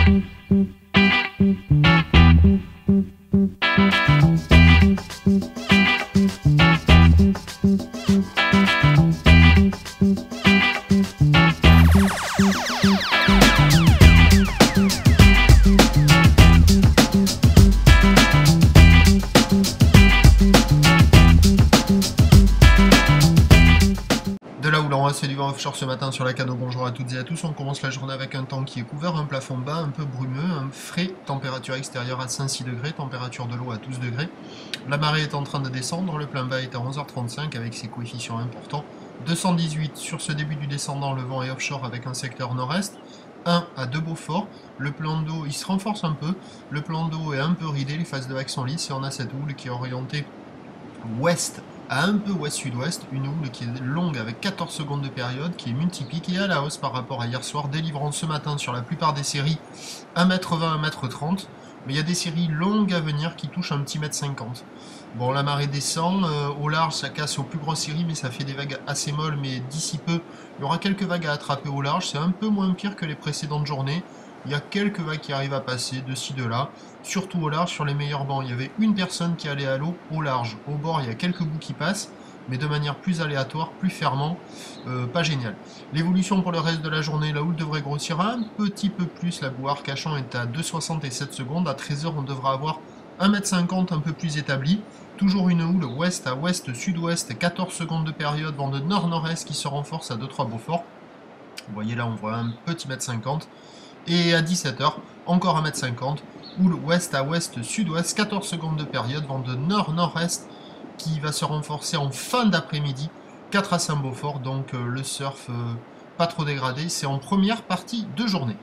De là où l'on reste du vent offshore ce matin sur la Cano, bonjour à toutes et à tous. On commence la journée avec un temps qui est couvert, un plafond bas, un peu brumeux, un frais, température extérieure à 5-6 degrés, température de l'eau à 12 degrés. La marée est en train de descendre, le plein bas est à 11h35 avec ses coefficients importants. 218 sur ce début du descendant, le vent est offshore avec un secteur nord-est. 1 à 2 Beaufort, le plan d'eau il se renforce un peu, le plan d'eau est un peu ridé, les phases de vagues sont lisses et on a cette houle qui est orientée ouest à un peu ouest-sud-ouest, une houle qui est longue avec 14 secondes de période, qui est multiplique et à la hausse par rapport à hier soir, délivrant ce matin sur la plupart des séries 1m20, 1m30, mais il y a des séries longues à venir qui touchent un petit 1m50. Bon, la marée descend, au large ça casse aux plus grosses séries, mais ça fait des vagues assez molles, mais d'ici peu, il y aura quelques vagues à attraper au large, c'est un peu moins pire que les précédentes journées. Il y a quelques vagues qui arrivent à passer de ci, de là, surtout au large sur les meilleurs bancs. Il y avait une personne qui allait à l'eau au large. Au bord, il y a quelques bouts qui passent, mais de manière plus aléatoire, plus fermement, pas génial. L'évolution pour le reste de la journée, la houle devrait grossir un petit peu plus. La boue Arcachon est à 2,67 secondes. À 13h, on devra avoir 1m50 un peu plus établi. Toujours une houle ouest à ouest, sud-ouest, 14 secondes de période, vent de nord-nord-est qui se renforce à 2-3 Beaufort. Vous voyez là, on voit un petit 1m50. Et à 17h, encore 1m50, houle ouest à ouest, sud-ouest, 14 secondes de période, vent de nord-nord-est qui va se renforcer en fin d'après-midi, 4 à Saint-Beaufort, donc le surf pas trop dégradé, c'est en première partie de journée.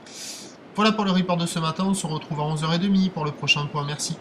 Voilà pour le report de ce matin, on se retrouve à 11h30 pour le prochain point, merci.